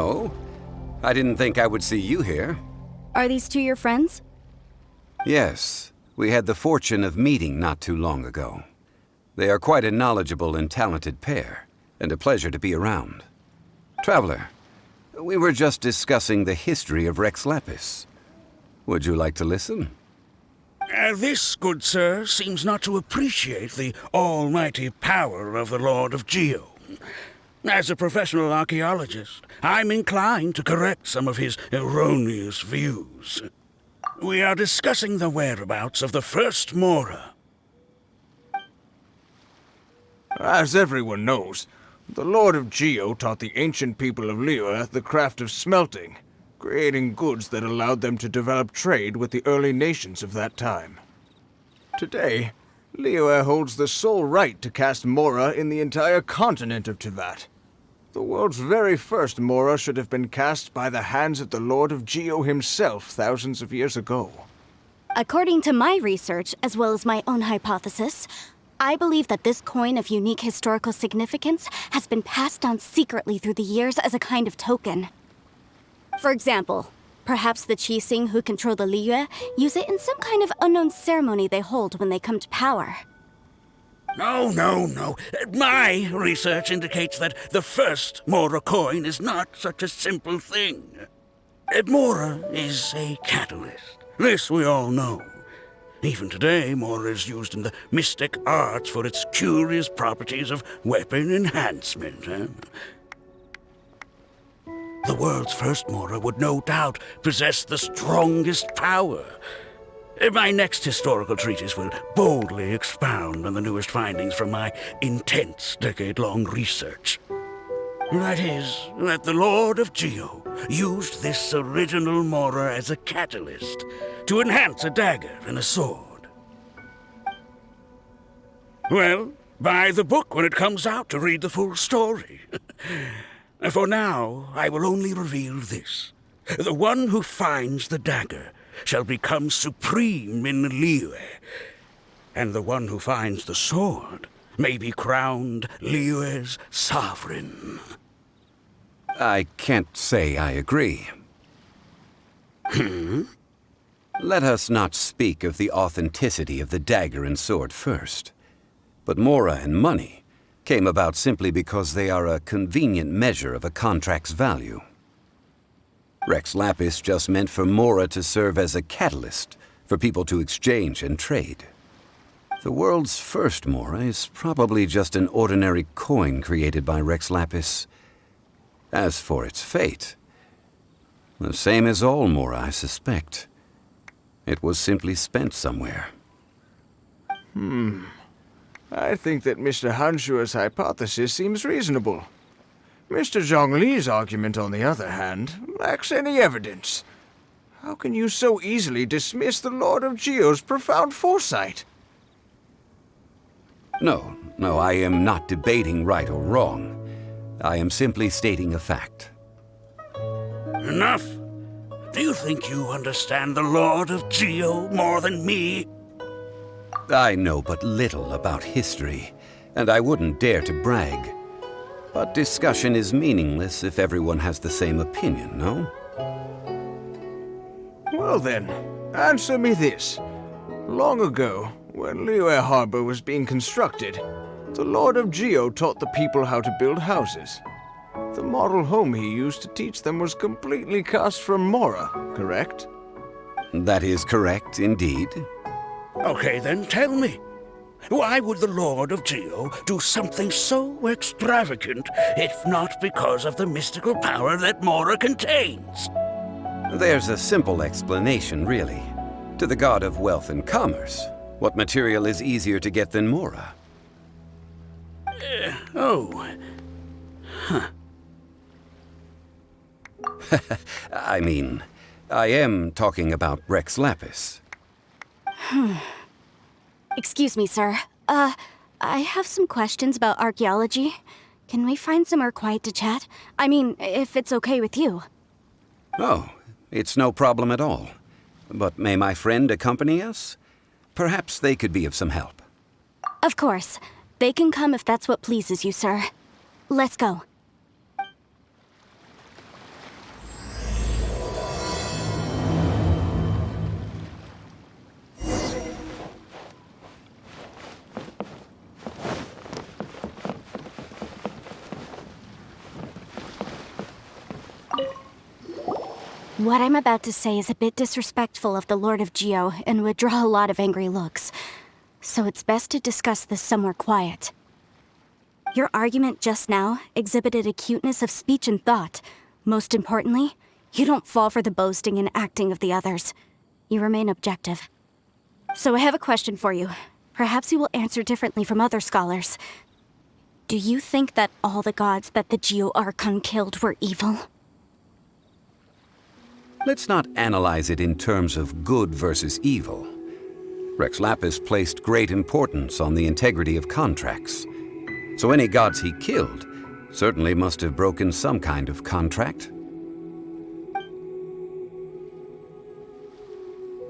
Hello. I didn't think I would see you here. Are these two your friends? Yes. We had the fortune of meeting not too long ago. They are quite a knowledgeable and talented pair, and a pleasure to be around. Traveler, we were just discussing the history of Rex Lapis. Would you like to listen? This, good sir, seems not to appreciate the almighty power of the Lord of Geo. As a professional archaeologist, I'm inclined to correct some of his erroneous views. We are discussing the whereabouts of the first Mora. As everyone knows, the Lord of Geo taught the ancient people of Liyue the craft of smelting, creating goods that allowed them to develop trade with the early nations of that time. Today, Liyue holds the sole right to cast Mora in the entire continent of Teyvat. The world's very first Mora should have been cast by the hands of the Lord of Geo himself thousands of years ago. According to my research, as well as my own hypothesis, I believe that this coin of unique historical significance has been passed down secretly through the years as a kind of token. For example, perhaps the Qixing who control the Liyue use it in some kind of unknown ceremony they hold when they come to power. No. My research indicates that the first Mora coin is not such a simple thing. Mora is a catalyst. This we all know. Even today, Mora is used in the mystic arts for its curious properties of weapon enhancement. The world's first Mora would no doubt possess the strongest power. My next historical treatise will boldly expound on the newest findings from my intense decade-long research. That is, that the Lord of Geo used this original Mora as a catalyst to enhance a dagger and a sword. Well, buy the book when it comes out to read the full story. For now, I will only reveal this. The one who finds the dagger shall become supreme in Liyue, and the one who finds the sword may be crowned Liyue's sovereign. I can't say I agree. Let us not speak of the authenticity of the dagger and sword first. But Mora and money came about simply because they are a convenient measure of a contract's value. Rex Lapis just meant for Mora to serve as a catalyst for people to exchange and trade. The world's first Mora is probably just an ordinary coin created by Rex Lapis. As for its fate, the same as all Mora, I suspect. It was simply spent somewhere. I think that Mr. Hanshua's hypothesis seems reasonable. Mr. Zhongli's argument, on the other hand, lacks any evidence. How can you so easily dismiss the Lord of Geo's profound foresight? No, I am not debating right or wrong. I am simply stating a fact. Enough! Do you think you understand the Lord of Geo more than me? I know but little about history, and I wouldn't dare to brag. But discussion is meaningless if everyone has the same opinion, no? Well then, answer me this. Long ago, when Liyue Harbor was being constructed, the Lord of Geo taught the people how to build houses. The model home he used to teach them was completely cast from Mora, correct? That is correct, indeed. Okay, then tell me. Why would the Lord of Geo do something so extravagant, if not because of the mystical power that Mora contains? There's a simple explanation, really. To the god of wealth and commerce, what material is easier to get than Mora? I mean, I am talking about Rex Lapis. Excuse me, sir. I have some questions about archaeology. Can we find somewhere quiet to chat? I mean, if it's okay with you. Oh, it's no problem at all. But may my friend accompany us? Perhaps they could be of some help. Of course. They can come if that's what pleases you, sir. Let's go. What I'm about to say is a bit disrespectful of the Lord of Geo and would draw a lot of angry looks. So it's best to discuss this somewhere quiet. Your argument just now exhibited acuteness of speech and thought. Most importantly, you don't fall for the boasting and acting of the others. You remain objective. So I have a question for you. Perhaps you will answer differently from other scholars. Do you think that all the gods that the Geo Archon killed were evil? Let's not analyze it in terms of good versus evil. Rex Lapis placed great importance on the integrity of contracts. So any gods he killed certainly must have broken some kind of contract.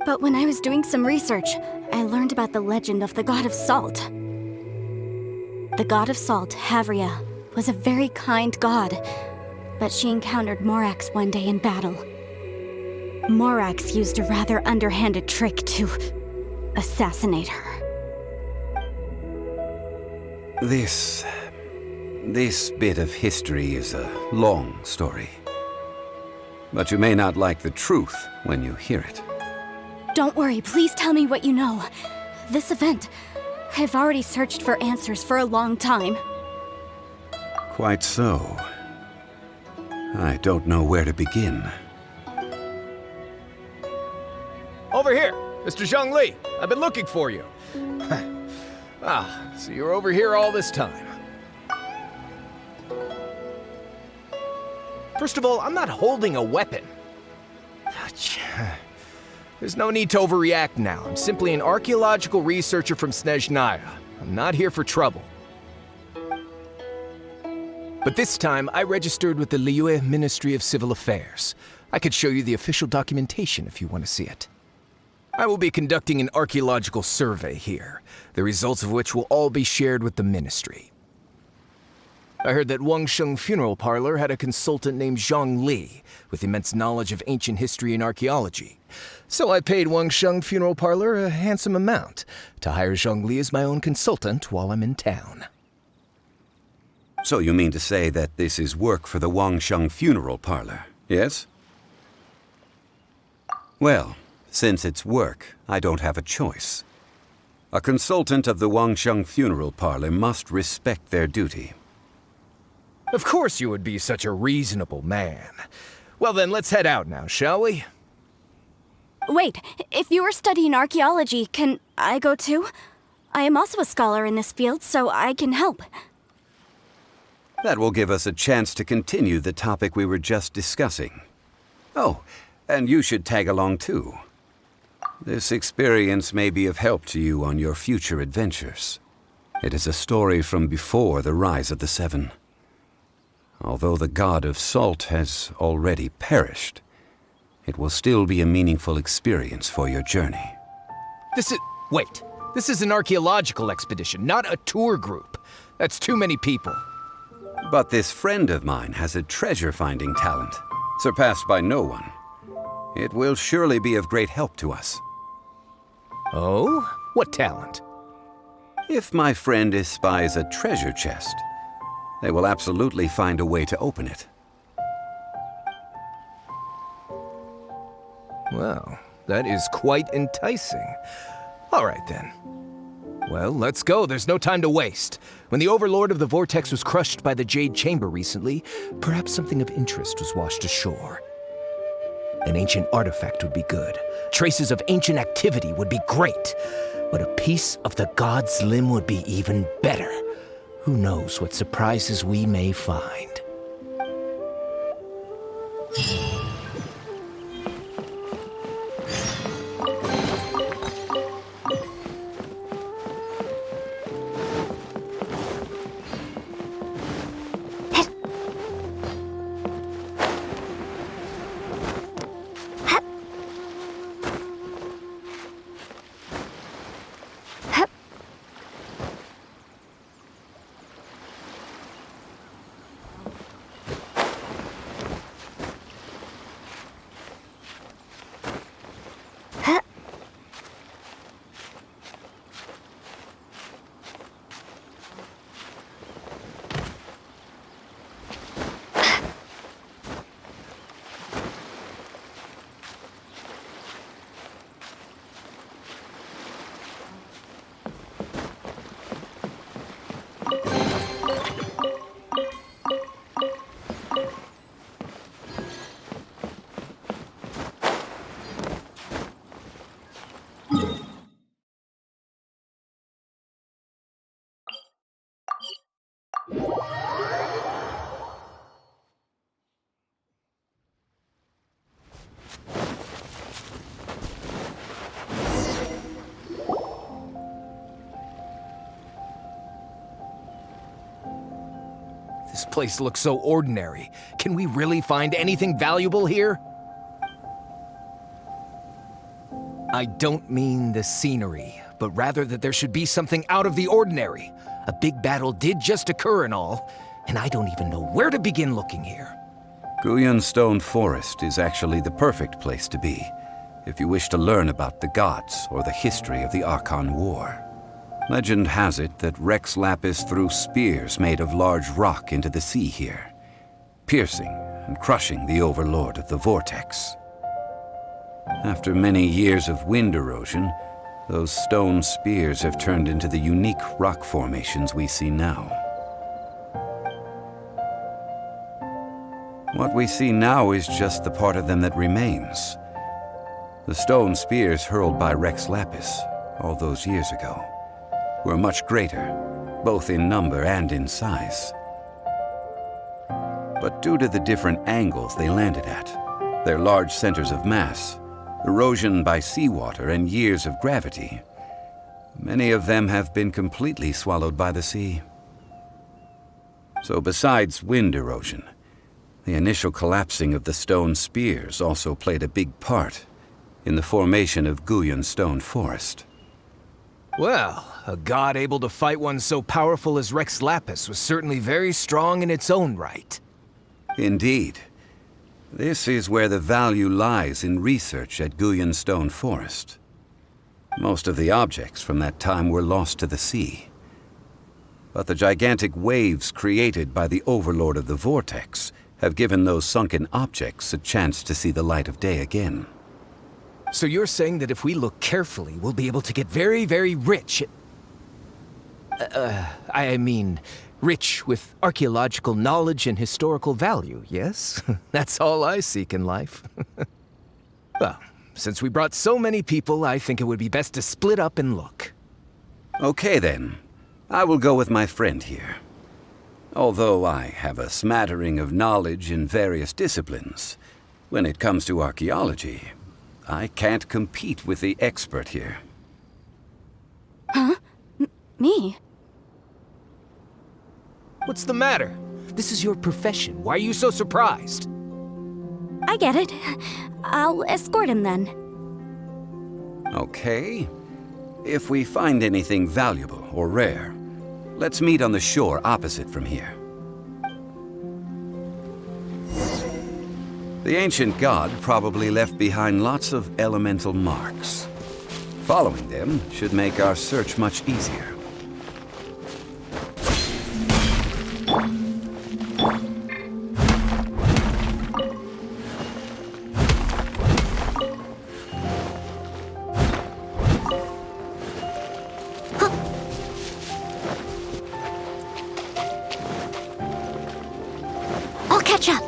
But when I was doing some research, I learned about the legend of the god of salt. The god of salt, Havria, was a very kind god, but she encountered Morax one day in battle. Morax used a rather underhanded trick to assassinate her. This bit of history is a long story. But you may not like the truth when you hear it. Don't worry, please tell me what you know. This event, I've already searched for answers for a long time. Quite so. I don't know where to begin. Over here, Mr. Zhongli. I've been looking for you. So you're over here all this time. First of all, I'm not holding a weapon. There's no need to overreact now. I'm simply an archaeological researcher from Snezhnaya. I'm not here for trouble. But this time, I registered with the Liyue Ministry of Civil Affairs. I could show you the official documentation if you want to see it. I will be conducting an archaeological survey here, the results of which will all be shared with the ministry. I heard that Wangsheng Funeral Parlor had a consultant named Zhang Li, with immense knowledge of ancient history and archaeology. So I paid Wangsheng Funeral Parlor a handsome amount to hire Zhang Li as my own consultant while I'm in town. So you mean to say that this is work for the Wangsheng Funeral Parlor, yes? Well, since it's work, I don't have a choice. A consultant of the Wangsheng Funeral Parlor must respect their duty. Of course you would be such a reasonable man. Well then, let's head out now, shall we? Wait, if you are studying archaeology, can I go too? I am also a scholar in this field, so I can help. That will give us a chance to continue the topic we were just discussing. Oh, and you should tag along too. This experience may be of help to you on your future adventures. It is a story from before the rise of the Seven. Although the god of salt has already perished, it will still be a meaningful experience for your journey. Wait. This is an archaeological expedition, not a tour group. That's too many people. But this friend of mine has a treasure-finding talent, surpassed by no one. It will surely be of great help to us. Oh? What talent? If my friend espies a treasure chest, they will absolutely find a way to open it. Well, that is quite enticing. All right, then. Well, let's go. There's no time to waste. When the Overlord of the Vortex was crushed by the Jade Chamber recently, perhaps something of interest was washed ashore. An ancient artifact would be good. Traces of ancient activity would be great. But a piece of the god's limb would be even better. Who knows what surprises we may find. This place looks so ordinary. Can we really find anything valuable here? I don't mean the scenery, but rather that there should be something out of the ordinary. A big battle did just occur and all, and I don't even know where to begin looking here. Guyan Stone Forest is actually the perfect place to be, if you wish to learn about the gods or the history of the Archon War. Legend has it that Rex Lapis threw spears made of large rock into the sea here, piercing and crushing the overlord of the vortex. After many years of wind erosion, those stone spears have turned into the unique rock formations we see now. What we see now is just the part of them that remains. The stone spears hurled by Rex Lapis all those years ago were much greater, both in number and in size. But due to the different angles they landed at, their large centers of mass, erosion by seawater, and years of gravity, many of them have been completely swallowed by the sea. So besides wind erosion, the initial collapsing of the stone spears also played a big part in the formation of Guyan Stone Forest. Well, a god able to fight one so powerful as Rex Lapis was certainly very strong in its own right. Indeed. This is where the value lies in research at Guyan Stone Forest. Most of the objects from that time were lost to the sea. But the gigantic waves created by the overlord of the vortex have given those sunken objects a chance to see the light of day again. So you're saying that if we look carefully, we'll be able to get very, very rich I mean, rich with archaeological knowledge and historical value, yes? That's all I seek in life. Well, since we brought so many people, I think it would be best to split up and look. Okay then. I will go with my friend here. Although I have a smattering of knowledge in various disciplines, when it comes to archaeology, I can't compete with the expert here. Huh? Me? What's the matter? This is your profession. Why are you so surprised? I get it. I'll escort him then. Okay. If we find anything valuable or rare, let's meet on the shore opposite from here. The ancient god probably left behind lots of elemental marks. Following them should make our search much easier. I'll catch up.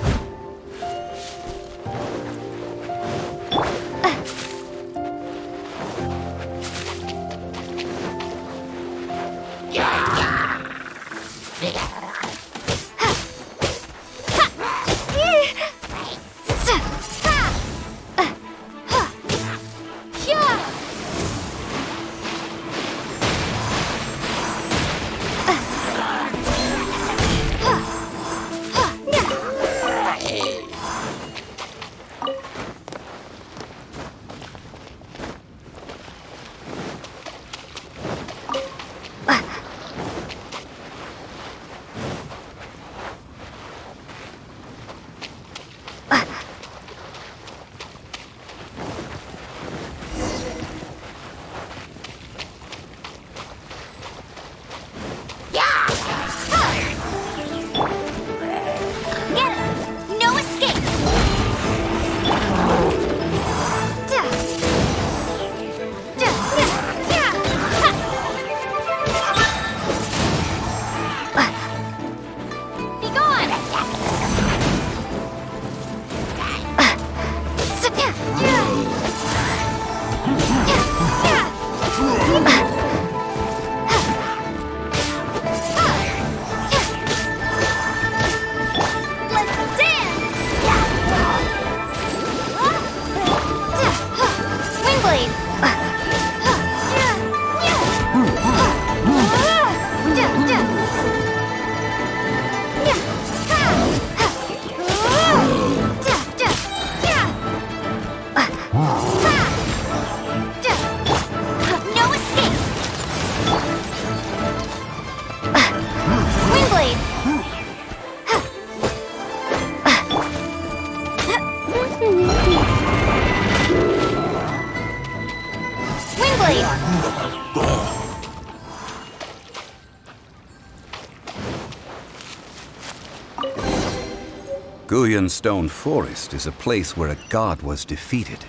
Guyan Stone Forest is a place where a god was defeated,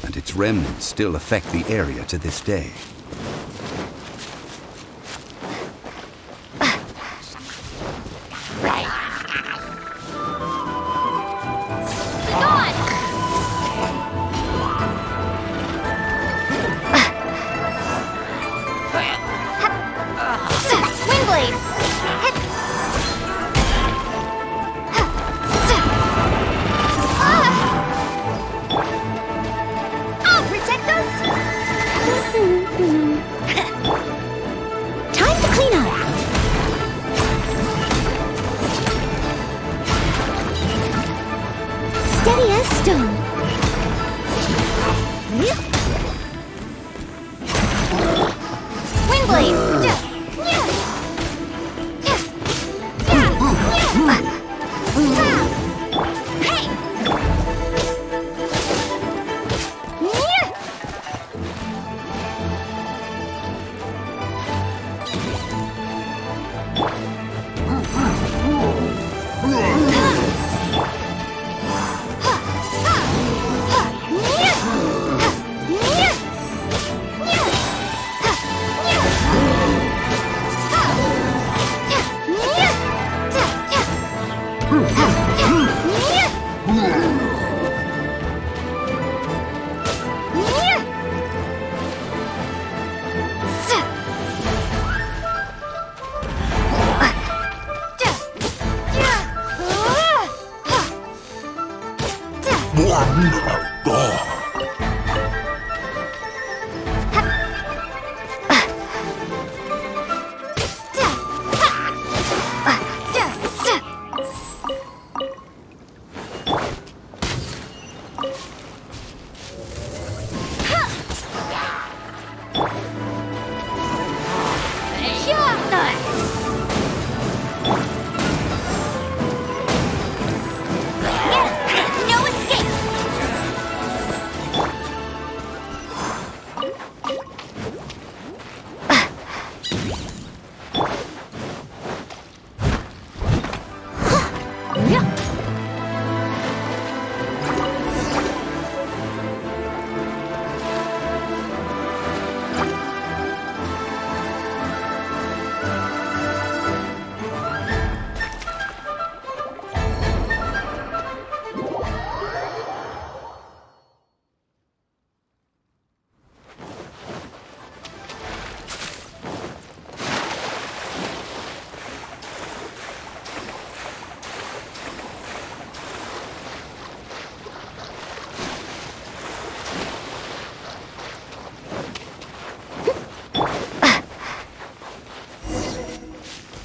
and its remnants still affect the area to this day.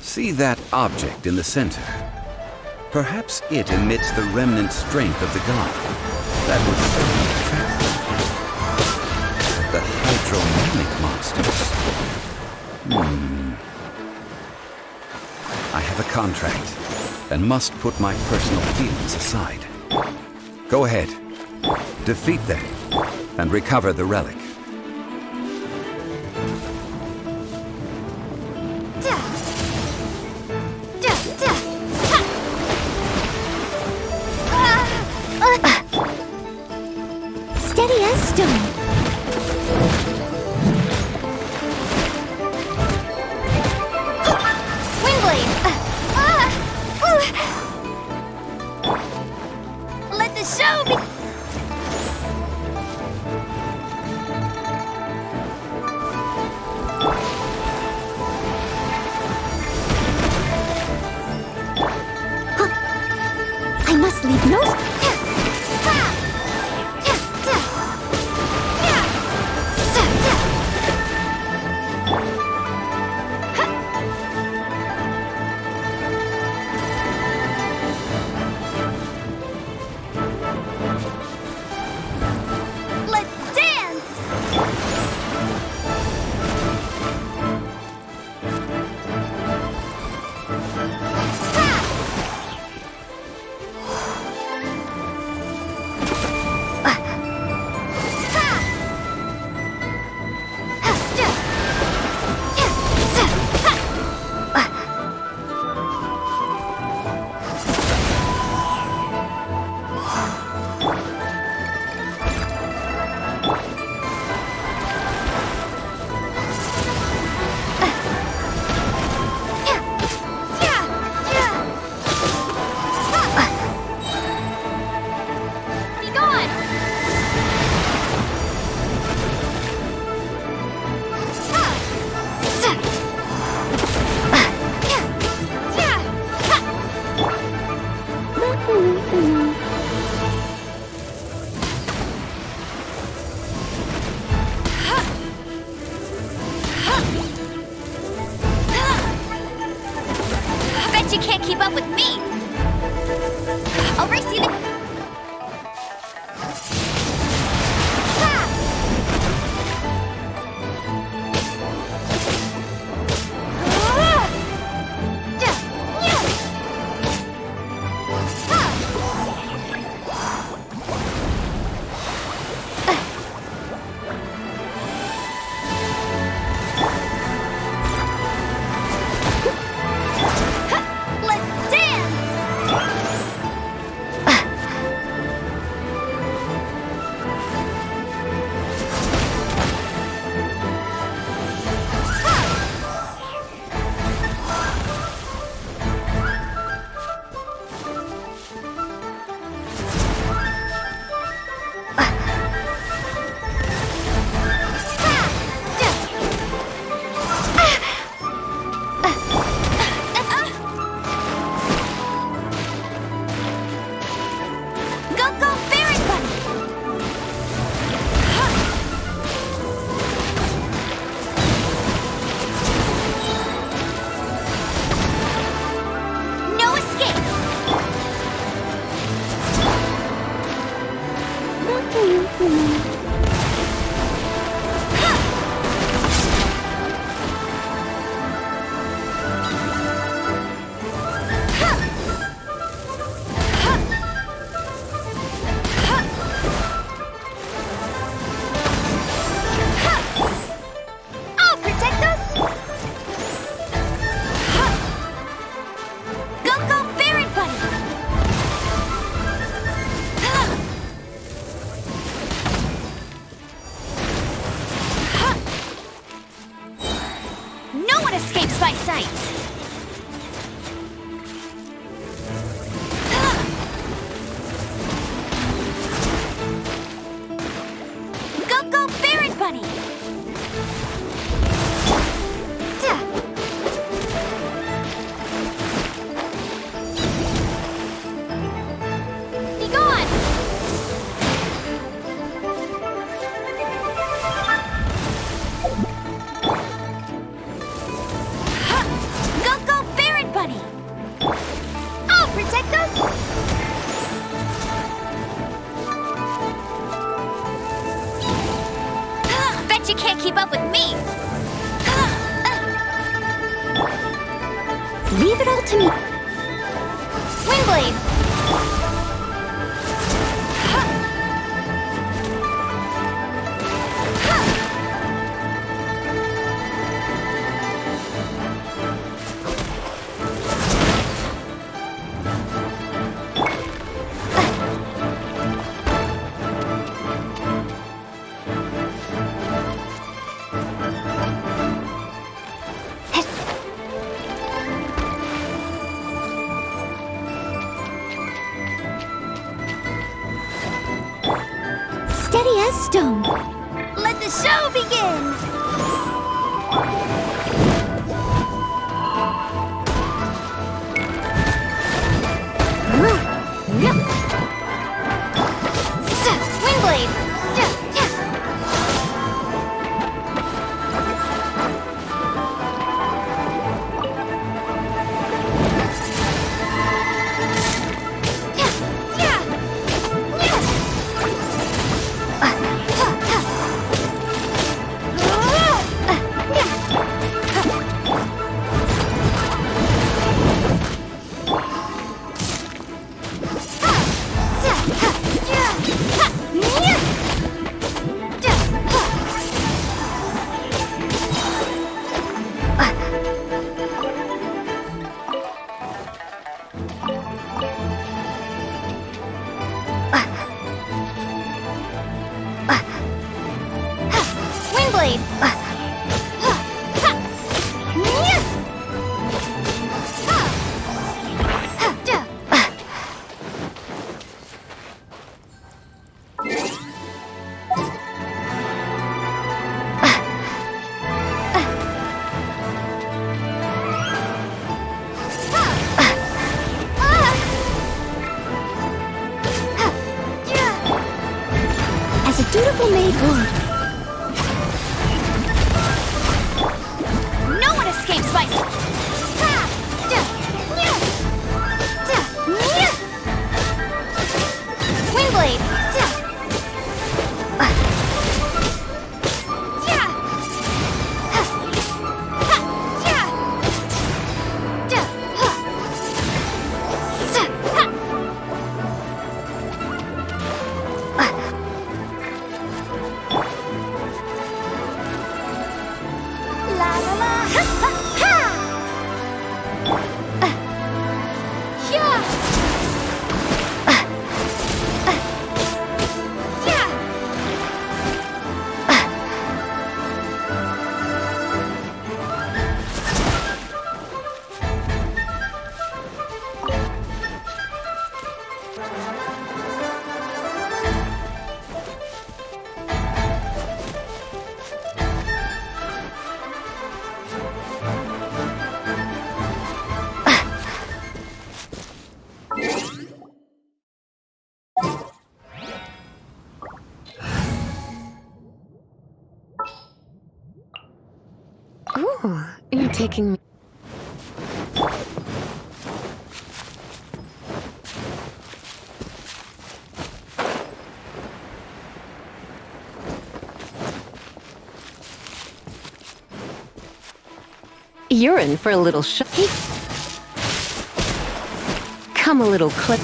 See that object in the center? Perhaps it emits the remnant strength of the god. That would certainly attract them. The hydromanic monsters. I have a contract and must put my personal feelings aside. Go ahead, defeat them, and recover the relic. Steady as stone. Let the show be. Bet you can't keep up with me! I'll race you there! My sights. Go, Baron Bunny! Be gone! Protect us? Bet you can't keep up with me! Leave it all to me! Windblade! Steady as stone. Let the show begin! Windblade! Ooh, you're taking me. You're in for a little Come a little clip.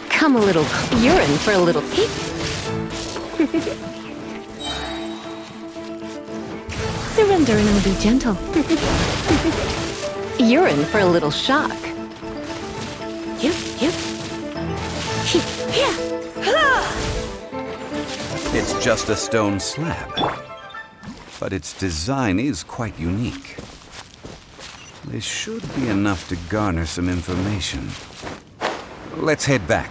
Come a little. You're in for a little. Surrender and I'll be gentle. You're in for a little shock. It's just a stone slab, but its design is quite unique. This should be enough to garner some information. Let's head back.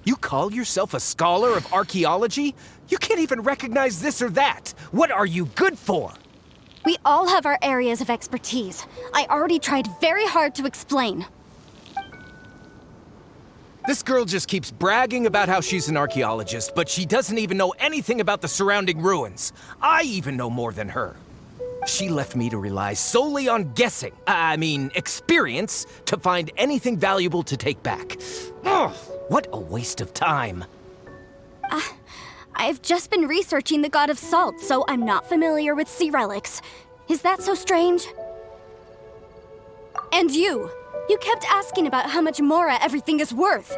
You call yourself a scholar of archaeology? You can't even recognize this or that. What are you good for? We all have our areas of expertise. I already tried very hard to explain. This girl just keeps bragging about how she's an archaeologist, but she doesn't even know anything about the surrounding ruins. I even know more than her. She left me to rely solely on guessing, experience, to find anything valuable to take back. Ugh, what a waste of time. I've just been researching the god of salt, so I'm not familiar with sea relics. Is that so strange? And you kept asking about how much Mora everything is worth.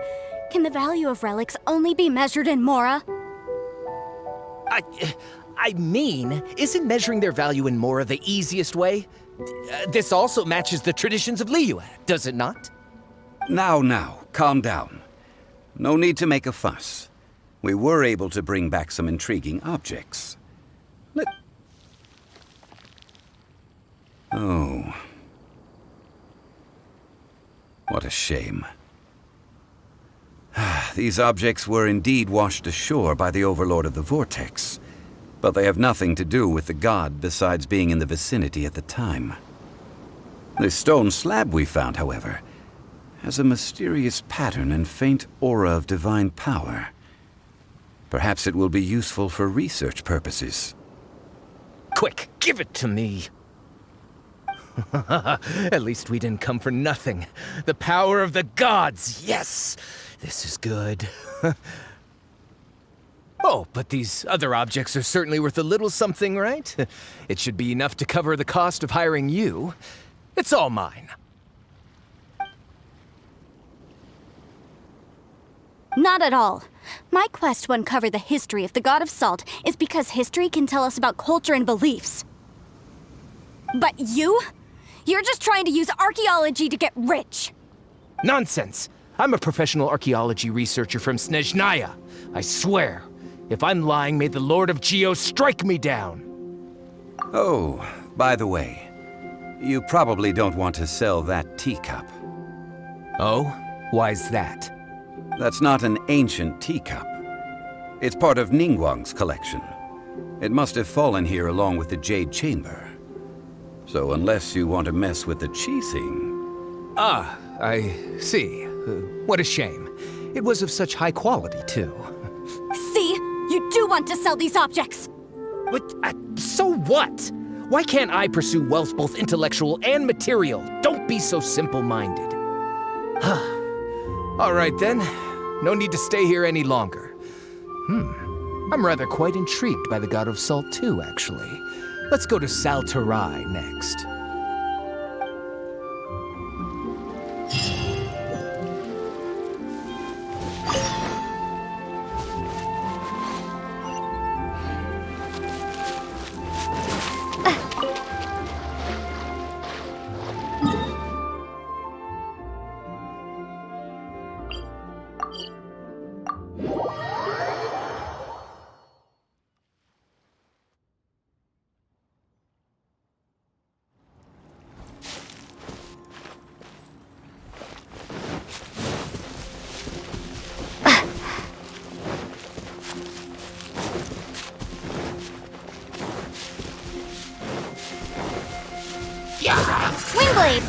Can the value of relics only be measured in Mora? Isn't measuring their value in Mora the easiest way? This also matches the traditions of Liyue, does it not? Now, calm down. No need to make a fuss. We were able to bring back some intriguing objects. Oh. What a shame. These objects were indeed washed ashore by the Overlord of the Vortex, but they have nothing to do with the god besides being in the vicinity at the time. The stone slab we found, however, has a mysterious pattern and faint aura of divine power. Perhaps it will be useful for research purposes. Quick, give it to me. At least we didn't come for nothing. The power of the gods, yes! This is good. Oh, but these other objects are certainly worth a little something, right? It should be enough to cover the cost of hiring you. It's all mine. Not at all. My quest to uncover the history of the god of salt is because history can tell us about culture and beliefs. But you're just trying to use archaeology to get rich. Nonsense! I'm a professional archaeology researcher from Snezhnaya. I swear, if I'm lying, may the Lord of Geo strike me down. Oh, by the way, you probably don't want to sell that teacup. Oh? Why's that? That's not an ancient teacup. It's part of Ningguang's collection. It must have fallen here along with the Jade Chamber. So unless you want to mess with the Qixing... Ah, I see. What a shame. It was of such high quality, too. See? You do want to sell these objects! But, so what? Why can't I pursue wealth both intellectual and material? Don't be so simple-minded. All right, then. No need to stay here any longer. I'm rather quite intrigued by the God of Salt, too, actually. Let's go to Sal Tarai next. Wingblade!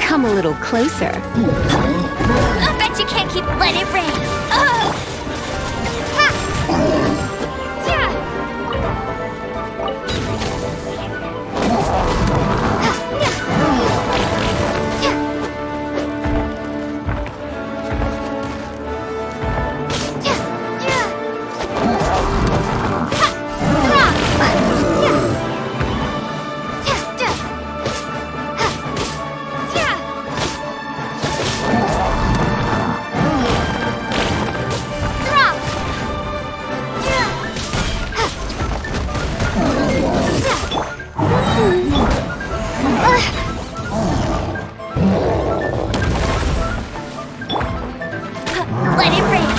Come a little closer. I bet you can't keep Let It Rain. Let it rain.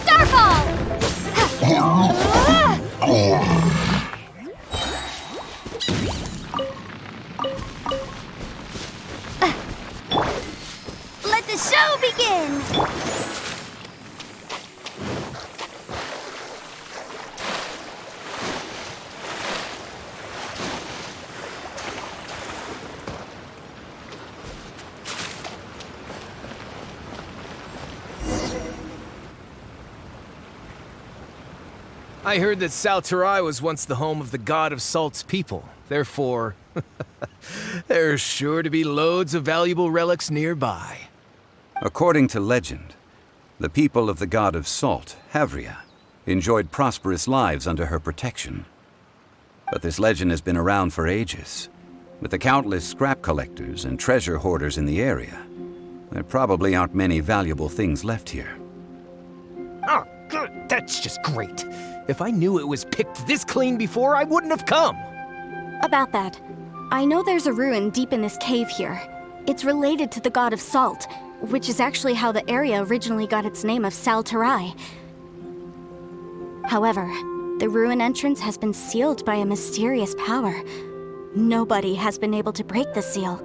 Starfall! Starfall! Let the show begin! I heard that Salterai was once the home of the god of Salt's people. Therefore, there's sure to be loads of valuable relics nearby. According to legend, the people of the god of Salt, Havria, enjoyed prosperous lives under her protection. But this legend has been around for ages. With the countless scrap collectors and treasure hoarders in the area, there probably aren't many valuable things left here. Oh, good. That's just great. If I knew it was picked this clean before, I wouldn't have come. About that, I know there's a ruin deep in this cave here. It's related to the god of Salt, which is actually how the area originally got its name of Salterai. However, The ruin entrance has been sealed by a mysterious power. Nobody has been able to break the seal.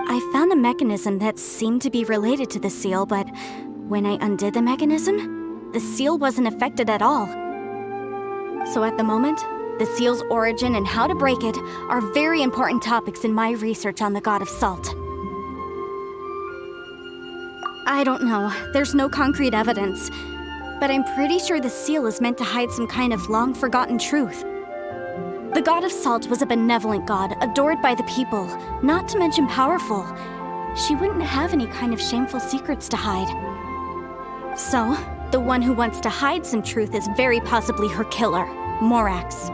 I found a mechanism that seemed to be related to the seal, but when I undid the mechanism, the seal wasn't affected at all. So at the moment, the seal's origin and how to break it are very important topics in my research on the god of salt. I don't know, there's no concrete evidence, but I'm pretty sure the seal is meant to hide some kind of long-forgotten truth. The god of salt was a benevolent god, adored by the people, not to mention powerful. She wouldn't have any kind of shameful secrets to hide. So, the one who wants to hide some truth is very possibly her killer, Morax.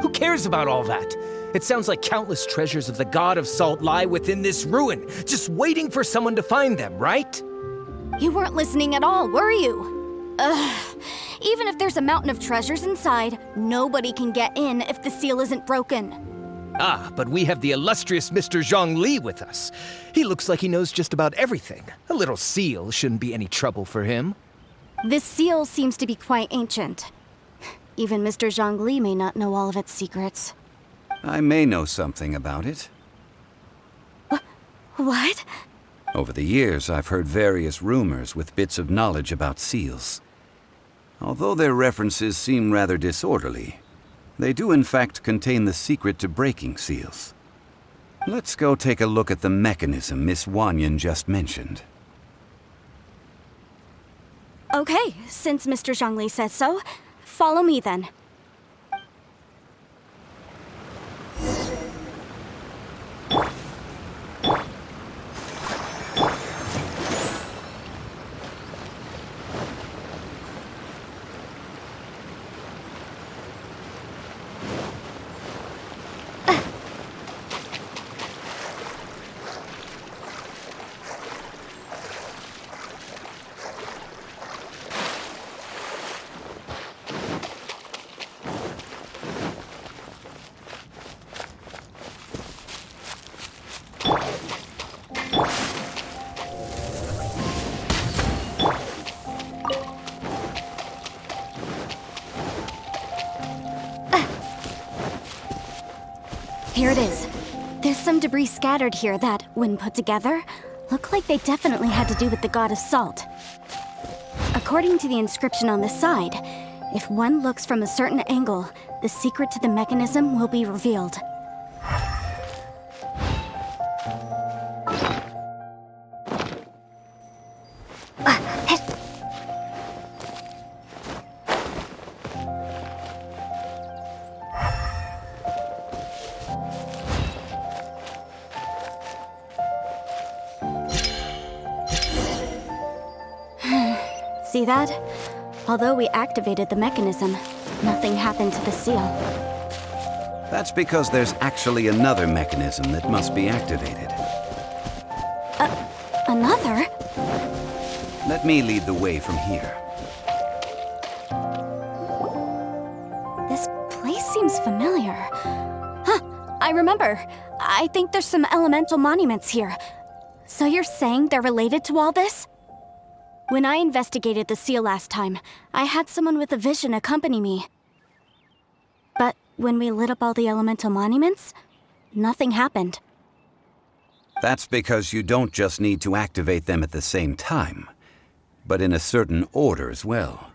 Who cares about all that? It sounds like countless treasures of the god of salt lie within this ruin, just waiting for someone to find them, right? You weren't listening at all, were you? Even if there's a mountain of treasures inside, nobody can get in if the seal isn't broken. Ah, but we have the illustrious Mr. Zhongli with us. He looks like he knows just about everything. A little seal shouldn't be any trouble for him. This seal seems to be quite ancient. Even Mr. Zhongli may not know all of its secrets. I may know something about it. What? Over the years, I've heard various rumors with bits of knowledge about seals. Although their references seem rather disorderly, they do in fact contain the secret to breaking seals. Let's go take a look at the mechanism Miss Wanyan just mentioned. Okay, since Mr. Zhongli says so, follow me then. Here it is. There's some debris scattered here that, when put together, look like they definitely had to do with the god of salt. According to the inscription on the side, if one looks from a certain angle, the secret to the mechanism will be revealed. See that? Although we activated the mechanism, nothing happened to the seal. That's because there's actually another mechanism that must be activated. Another? Let me lead the way from here. This place seems familiar. Huh, I remember. I think there's some elemental monuments here. So you're saying they're related to all this? When I investigated the seal last time, I had someone with a vision accompany me. But when we lit up all the elemental monuments, nothing happened. That's because you don't just need to activate them at the same time, but in a certain order as well.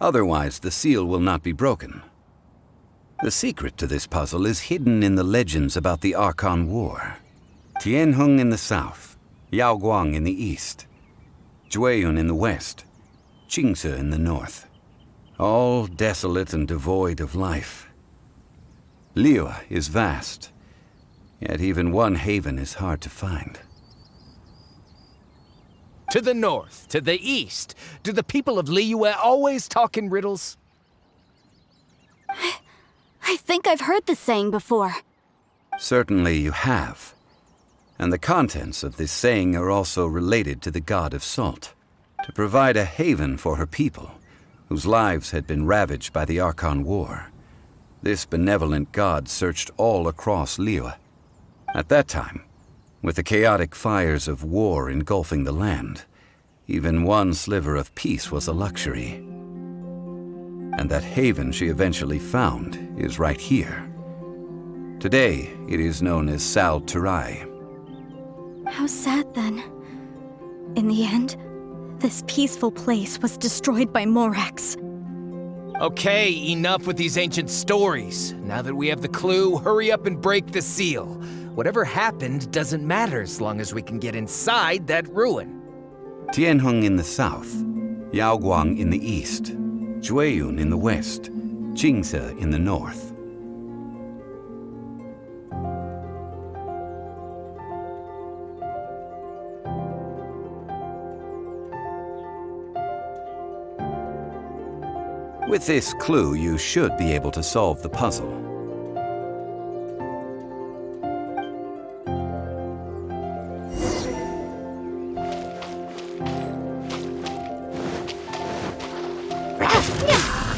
Otherwise, the seal will not be broken. The secret to this puzzle is hidden in the legends about the Archon War. Tianheng in the south, Yaoguang in the east, Jueyun in the west, Qingce in the north. All desolate and devoid of life. Liyue is vast, yet even one haven is hard to find. To the north, to the east. Do the people of Liyue always talk in riddles? I think I've heard this saying before. Certainly you have. And the contents of this saying are also related to the god of salt, to provide a haven for her people, whose lives had been ravaged by the Archon War. This benevolent god searched all across Liyue. At that time, with the chaotic fires of war engulfing the land, even one sliver of peace was a luxury. And that haven she eventually found is right here. Today, it is known as Sal Turai. How sad then. In the end, this peaceful place was destroyed by Morax. Okay, enough with these ancient stories. Now that we have the clue, hurry up and break the seal. Whatever happened doesn't matter as long as we can get inside that ruin. Tianheng in the south, Yaoguang in the east, Jueyun in the west, Jingze in the north. With this clue, you should be able to solve the puzzle.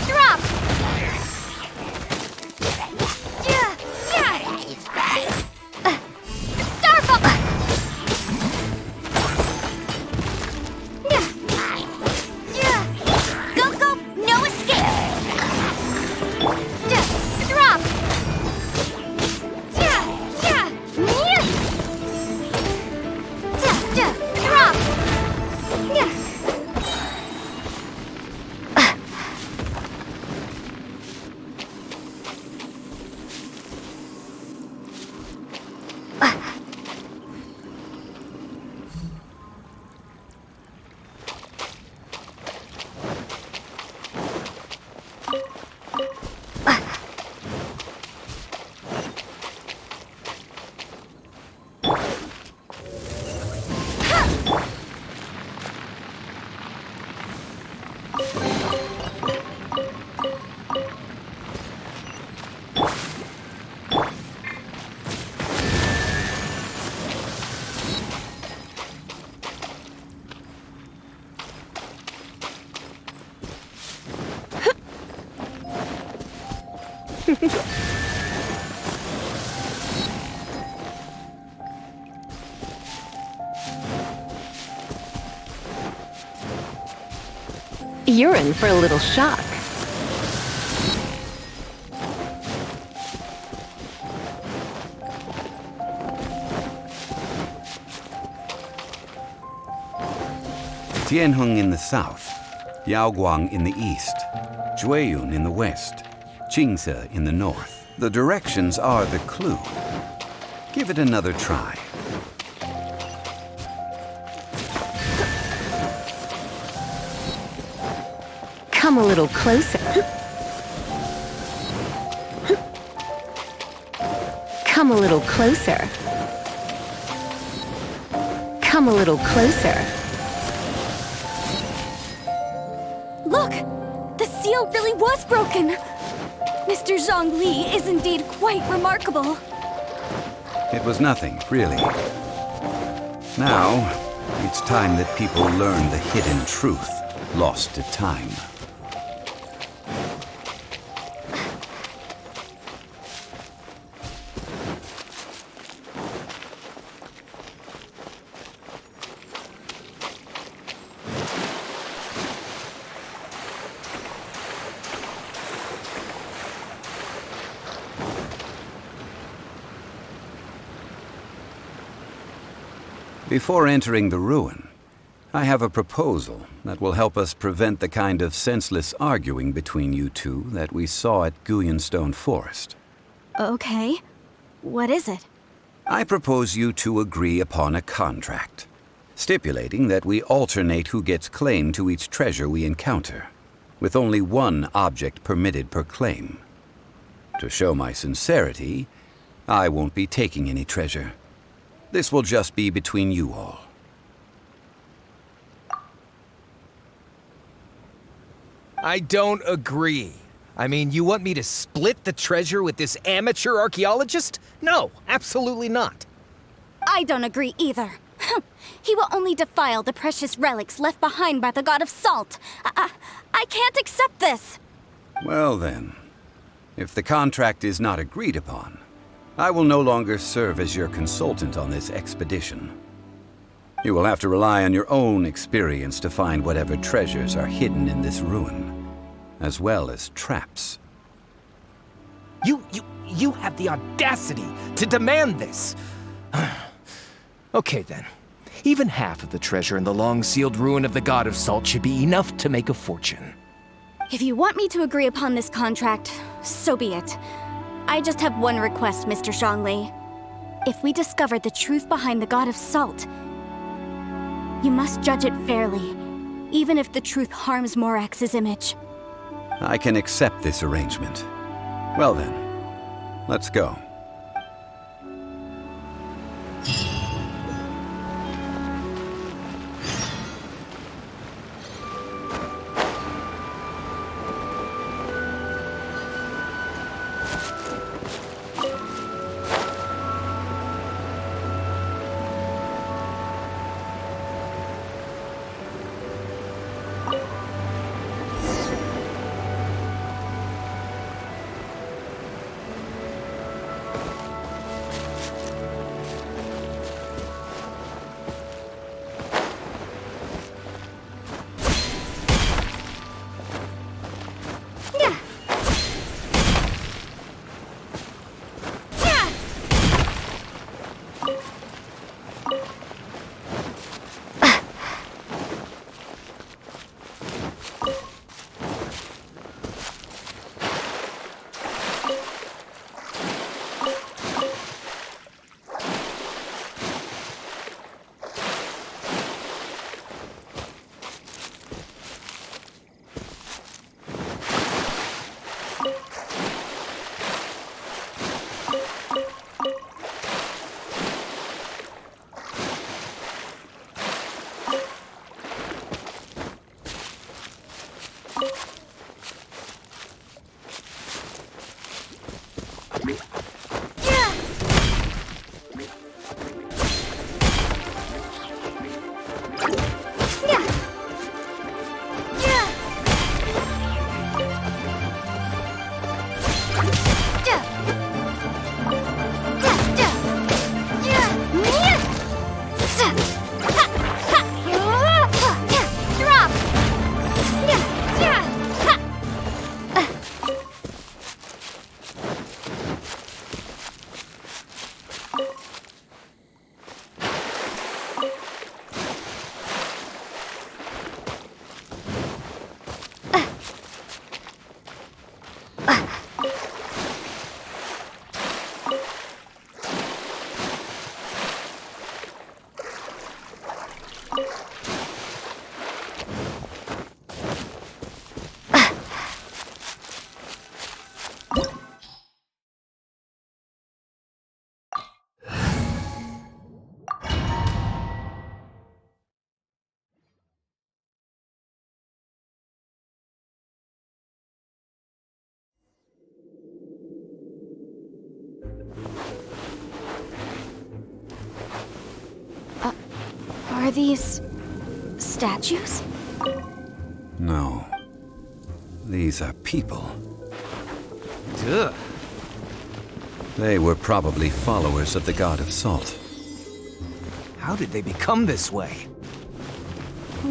Drop! Starbuck! Go, go! No escape! Drop! Drop! You're in for a little shock. Tianheng in the south, Yaoguang in the east, Jueyun in the west, Jingze in the north. The directions are the clue. Give it another try. Come a little closer. Come a little closer. Come a little closer. Look! The seal really was broken! Mr. Zhongli is indeed quite remarkable. It was nothing, really. Now, it's time that people learn the hidden truth lost to time. Before entering the ruin, I have a proposal that will help us prevent the kind of senseless arguing between you two that we saw at Guyenstone Forest. Okay. What is it? I propose you two agree upon a contract, stipulating that we alternate who gets claim to each treasure we encounter, with only one object permitted per claim. To show my sincerity, I won't be taking any treasure. This will just be between you all. I don't agree. I mean, you want me to split the treasure with this amateur archaeologist? No, absolutely not. I don't agree either. He will only defile the precious relics left behind by the god of salt. I can't accept this. Well then, if the contract is not agreed upon, I will no longer serve as your consultant on this expedition. You will have to rely on your own experience to find whatever treasures are hidden in this ruin, as well as traps. You have the audacity to demand this! Okay then. Even half of the treasure in the long-sealed ruin of the God of Salt should be enough to make a fortune. If you want me to agree upon this contract, so be it. I just have one request, Mr. Zhongli. If we discover the truth behind the God of Salt, you must judge it fairly, even if the truth harms Morax's image. I can accept this arrangement. Well then, let's go. Are these statues? No. These are people. Duh. They were probably followers of the God of Salt. How did they become this way?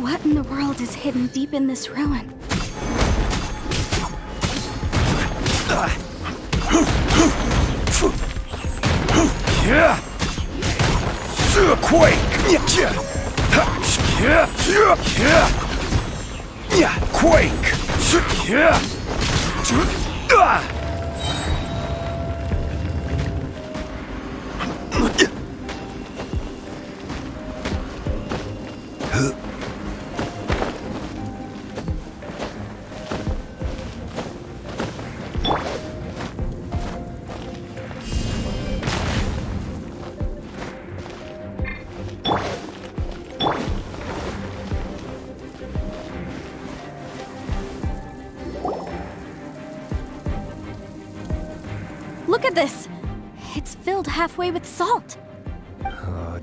What in the world is hidden deep in this ruin? Quake! Quake! Look at this! It's filled halfway with salt.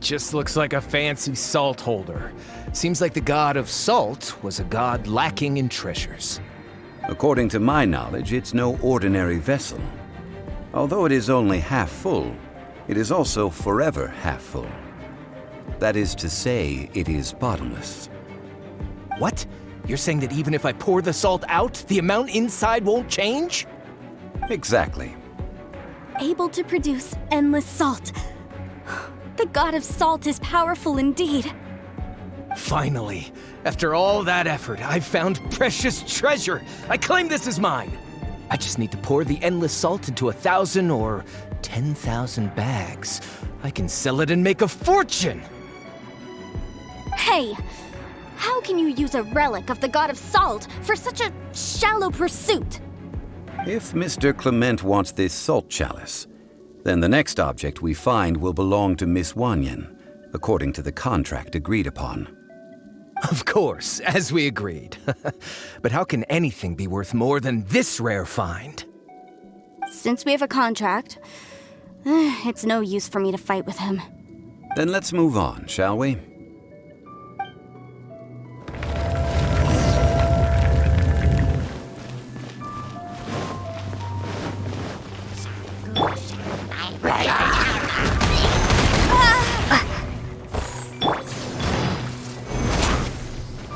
Just looks like a fancy salt holder. Seems like the God of Salt was a god lacking in treasures. According to my knowledge, it's no ordinary vessel. Although it is only half full, it is also forever half full. That is to say, it is bottomless. What? You're saying that even if I pour the salt out, the amount inside won't change? Exactly. Able to produce endless salt. The god of salt is powerful indeed. Finally, after all that effort, I've found precious treasure. I claim this as mine. I just need to pour the endless salt into 1,000 or 10,000 bags. I can sell it and make a fortune! Hey! How can you use a relic of the god of salt for such a shallow pursuit? If Mr. Clement wants this salt chalice, then the next object we find will belong to Miss Wanyan, according to the contract agreed upon. Of course, as we agreed. But how can anything be worth more than this rare find? Since we have a contract, it's no use for me to fight with him. Then let's move on, shall we?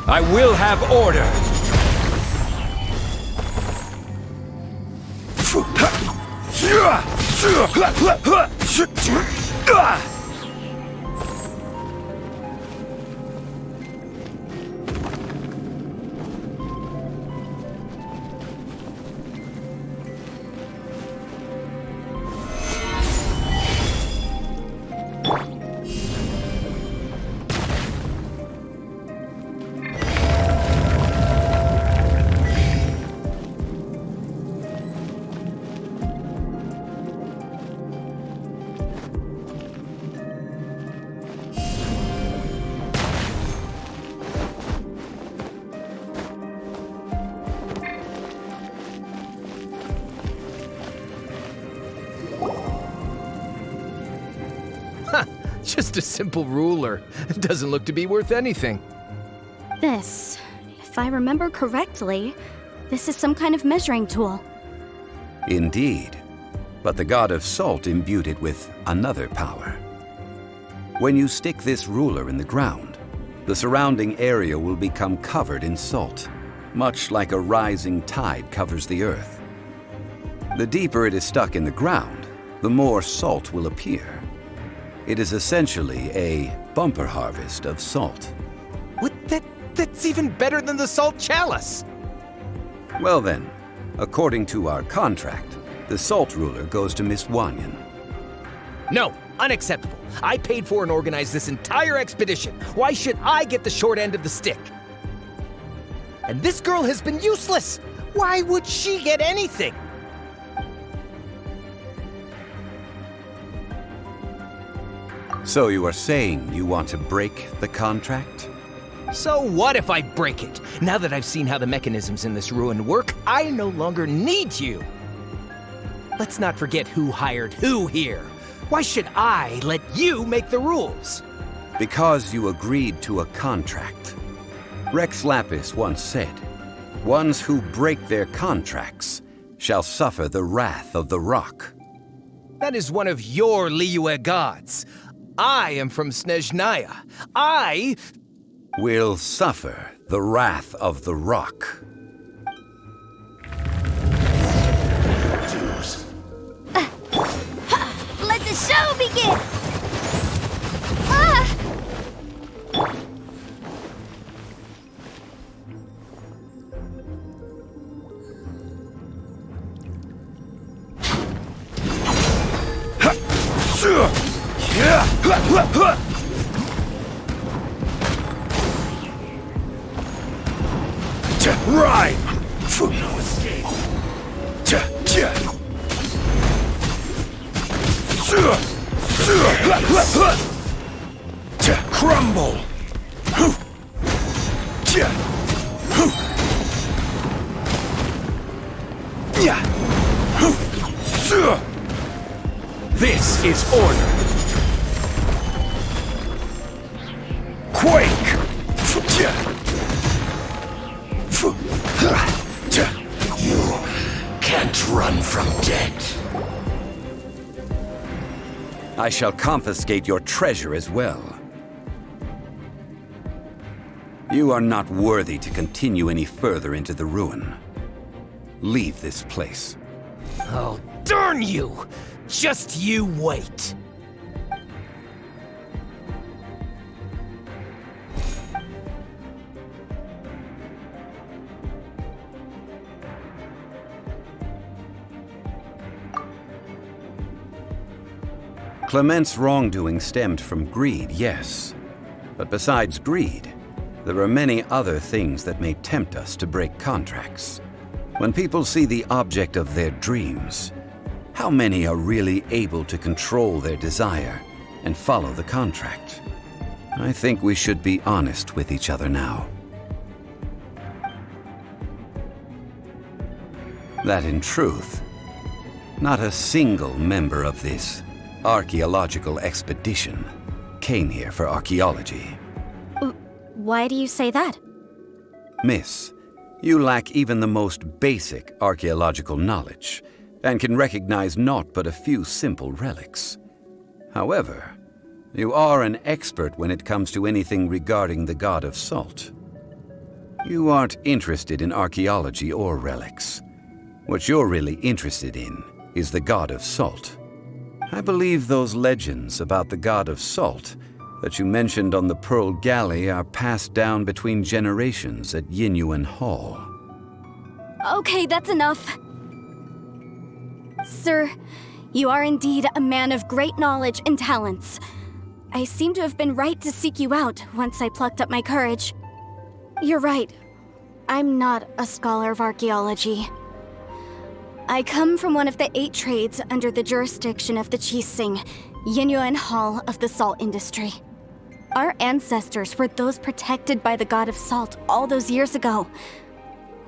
I will have order! Just a simple ruler. It doesn't look to be worth anything. This, if I remember correctly, this is some kind of measuring tool. Indeed. But the god of salt imbued it with another power. When you stick this ruler in the ground, the surrounding area will become covered in salt, much like a rising tide covers the earth. The deeper it is stuck in the ground, the more salt will appear. It is essentially a bumper harvest of salt. What? That's even better than the salt chalice! Well then, according to our contract, the salt ruler goes to Miss Wanyan. No, unacceptable. I paid for and organized this entire expedition. Why should I get the short end of the stick? And this girl has been useless! Why would she get anything? So you are saying you want to break the contract? So what if I break it? Now that I've seen how the mechanisms in this ruin work, I no longer need you. Let's not forget who hired who here. Why should I let you make the rules? Because you agreed to a contract. Rex Lapis once said, "Ones who break their contracts shall suffer the wrath of the rock." That is one of your Liyue gods. I am from Snezhnaya. I will suffer the wrath of the rock. Let the show begin! Ah! Right! No escape! Crumble! This is order! Quake! You can't run from death. I shall confiscate your treasure as well. You are not worthy to continue any further into the ruin. Leave this place. Oh, darn you! Just you wait! Clement's wrongdoing stemmed from greed, yes. But besides greed, there are many other things that may tempt us to break contracts. When people see the object of their dreams, how many are really able to control their desire and follow the contract? I think we should be honest with each other now. That in truth, not a single member of this archaeological expedition came here for archaeology. Why do you say that? Miss, you lack even the most basic archaeological knowledge and can recognize naught but a few simple relics. However, you are an expert when it comes to anything regarding the god of salt. You aren't interested in archaeology or relics. What you're really interested in is the god of salt. I believe those legends about the god of salt that you mentioned on the Pearl Galley are passed down between generations at Yinyuan Hall. Okay, that's enough. Sir, you are indeed a man of great knowledge and talents. I seem to have been right to seek you out once I plucked up my courage. You're right. I'm not a scholar of archaeology. I come from one of the 8 trades under the jurisdiction of the Chising, Yinyuan Hall of the salt industry. Our ancestors were those protected by the god of salt all those years ago,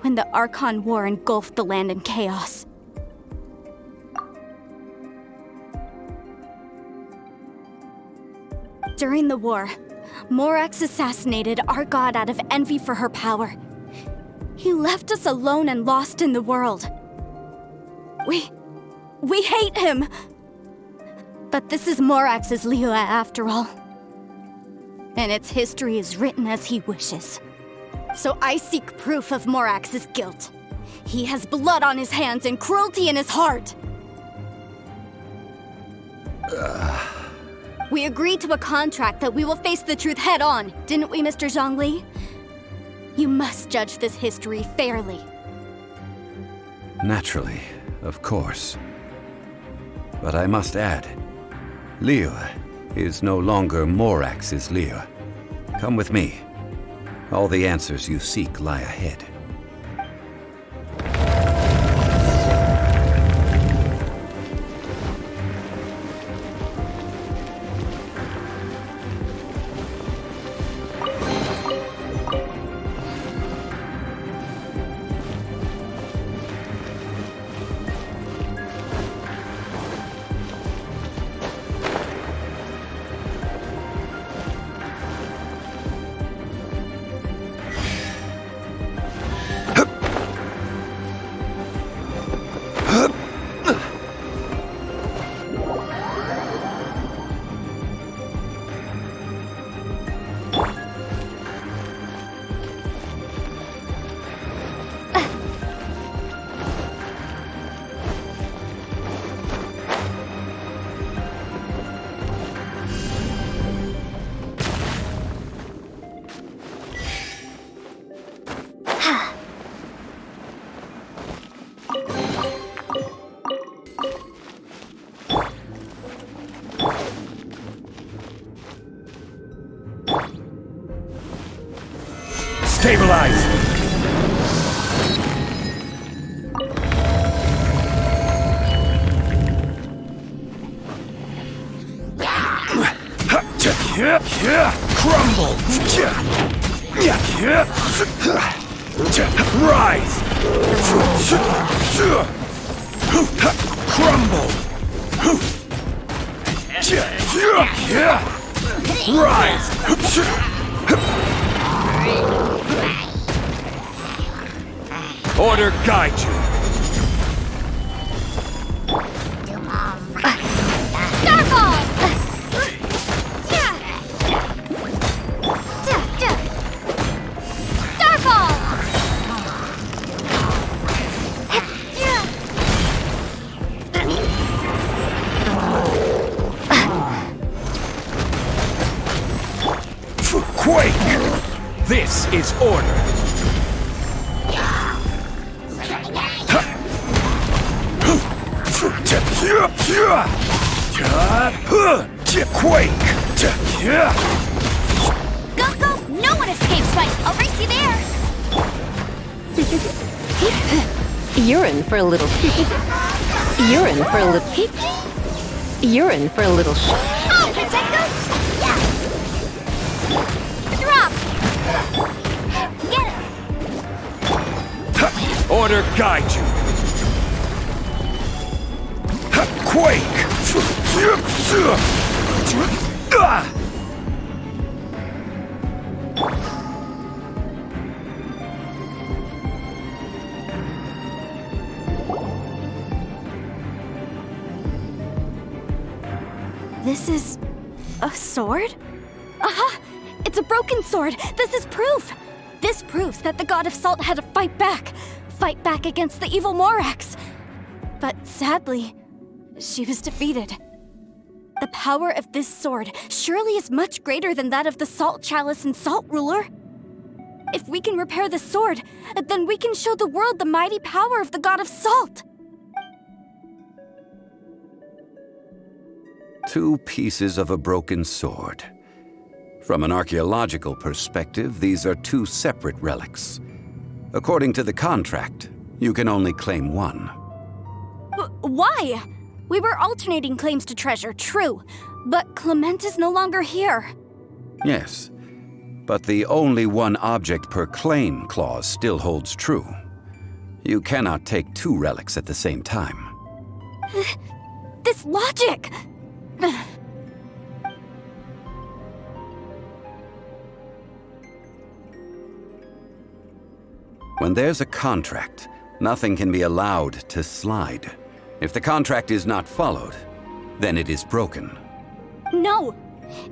when the Archon War engulfed the land in chaos. During the war, Morax assassinated our god out of envy for her power. He left us alone and lost in the world. We hate him! But this is Morax's Liyue after all. And its history is written as he wishes. So I seek proof of Morax's guilt. He has blood on his hands and cruelty in his heart. We agreed to a contract that we will face the truth head on, didn't we, Mr. Zhongli? You must judge this history fairly. Naturally, of course. But I must add, Liyue is no longer Morax's Liyue. Come with me. All the answers you seek lie ahead. Stabilize! Crumble! Rise! Crumble! Rise! Order guide you! order. Quake! Go, go! No one escapes Spice! I'll race you there! You're in for a little. You're in for a little. You're in for a little. Oh, protector! Yeah! Drop! Get it! Order guide you. Quake! This is a sword? Aha! It's a broken sword! This is proof! This proves that the god of salt had to fight back against the evil Morax. But sadly, she was defeated. The power of this sword surely is much greater than that of the Salt Chalice and Salt Ruler. If we can repair the sword, then we can show the world the mighty power of the god of salt. 2 pieces of a broken sword. From an archaeological perspective, these are 2 separate relics. According to the contract, you can only claim one. Why? We were alternating claims to treasure, true, but Clement is no longer here. Yes, but the only one object per claim clause still holds true. You cannot take 2 relics at the same time. This logic! When there's a contract, nothing can be allowed to slide. If the contract is not followed, then it is broken. No!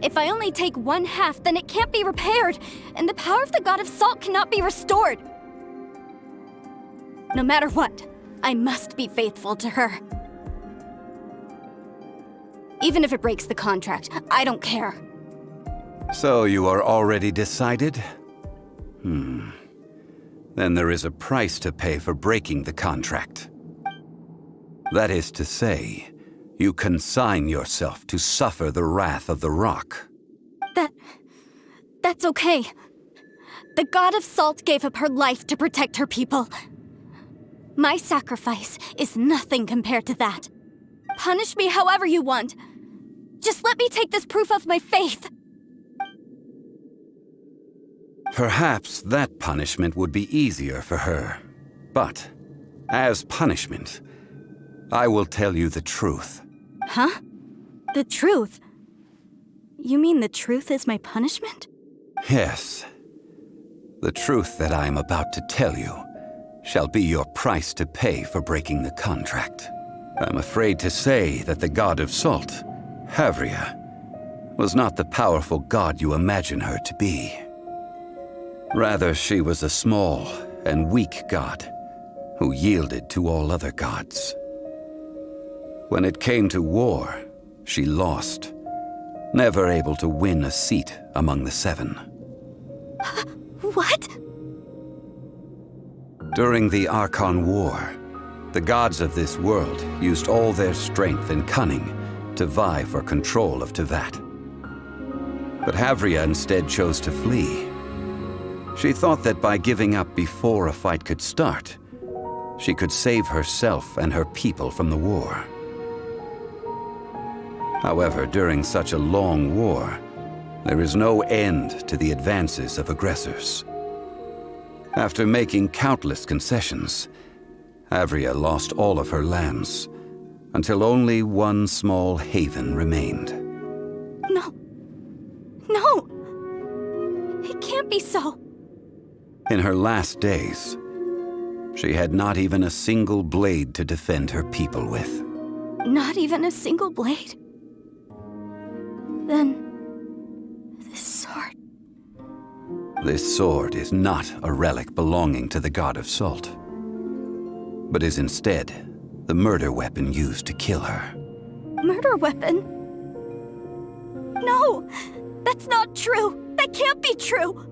If I only take 1/2, then it can't be repaired, and the power of the god of salt cannot be restored. No matter what, I must be faithful to her. Even if it breaks the contract, I don't care. So you are already decided? Then there is a price to pay for breaking the contract. That is to say, you consign yourself to suffer the wrath of the rock. That's okay. The god of salt gave up her life to protect her people. My sacrifice is nothing compared to that. Punish me however you want. Just let me take this proof of my faith. Perhaps that punishment would be easier for her. But, as punishment, I will tell you the truth. Huh? The truth? You mean the truth is my punishment? Yes. The truth that I am about to tell you shall be your price to pay for breaking the contract. I'm afraid to say that the god of salt, Havria, was not the powerful god you imagine her to be. Rather, she was a small and weak god who yielded to all other gods. When it came to war, she lost, never able to win a seat among the 7. What? During the Archon War, the gods of this world used all their strength and cunning to vie for control of Tevat. But Havria instead chose to flee. She thought that by giving up before a fight could start, she could save herself and her people from the war. However, during such a long war, there is no end to the advances of aggressors. After making countless concessions, Havria lost all of her lands, until only one small haven remained. No. No! It can't be so. In her last days, she had not even a single blade to defend her people with. Not even a single blade? Then, this sword... This sword is not a relic belonging to the god of salt, but is instead the murder weapon used to kill her. Murder weapon? No! That's not true! That can't be true!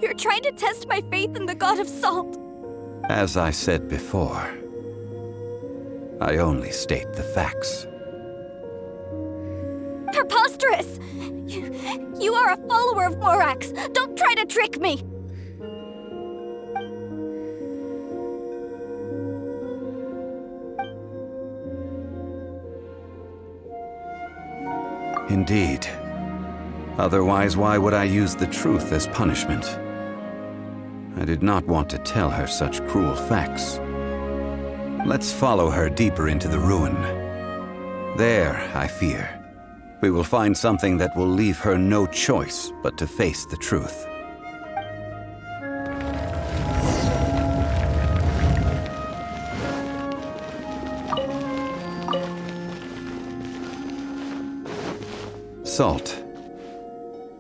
You're trying to test my faith in the god of salt. As I said before, I only state the facts. Preposterous! You are a follower of Morax. Don't try to trick me! Indeed. Otherwise, why would I use the truth as punishment? I did not want to tell her such cruel facts. Let's follow her deeper into the ruin. There, I fear, we will find something that will leave her no choice but to face the truth. Salt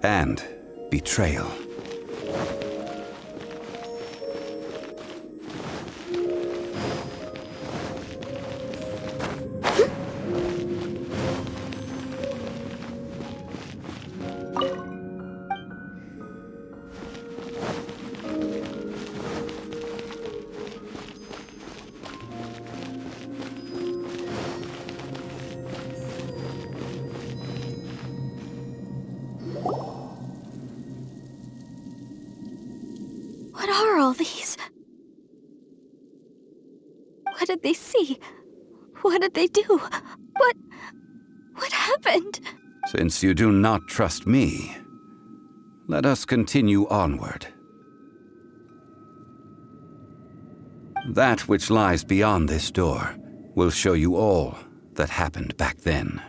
and betrayal. What are all these? What did they see? What did they do? What happened? Since you do not trust me, let us continue onward. That which lies beyond this door will show you all that happened back then.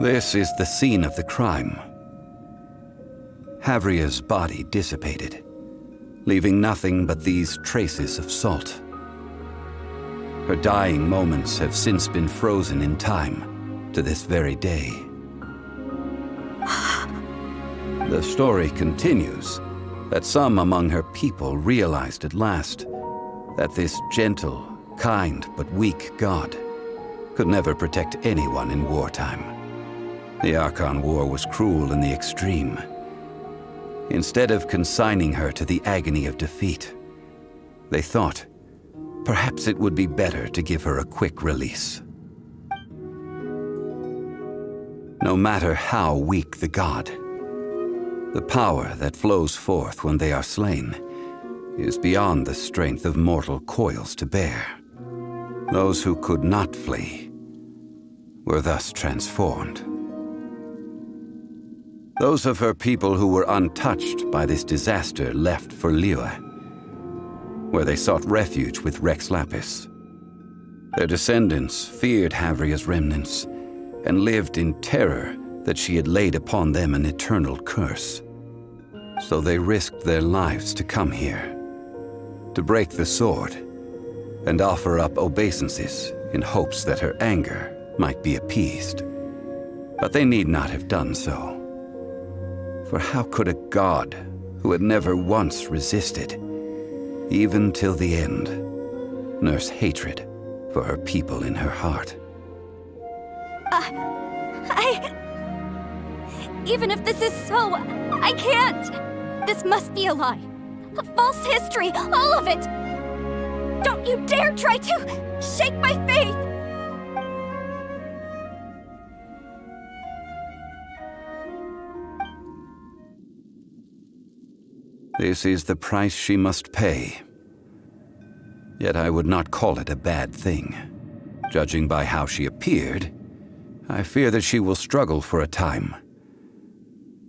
This is the scene of the crime. Havria's body dissipated, leaving nothing but these traces of salt. Her dying moments have since been frozen in time to this very day. The story continues that some among her people realized at last that this gentle, kind, but weak god could never protect anyone in wartime. The Archon War was cruel in the extreme. Instead of consigning her to the agony of defeat, they thought perhaps it would be better to give her a quick release. No matter how weak the god, the power that flows forth when they are slain is beyond the strength of mortal coils to bear. Those who could not flee were thus transformed. Those of her people who were untouched by this disaster left for Liyue, where they sought refuge with Rex Lapis. Their descendants feared Havria's remnants and lived in terror that she had laid upon them an eternal curse. So they risked their lives to come here, to break the sword, and offer up obeisances in hopes that her anger might be appeased. But they need not have done so. For how could a god who had never once resisted, even till the end, nurse hatred for her people in her heart? Even if this is so, I can't! This must be a lie. A false history, all of it! Don't you dare try to shake my faith! This is the price she must pay. Yet I would not call it a bad thing. Judging by how she appeared, I fear that she will struggle for a time.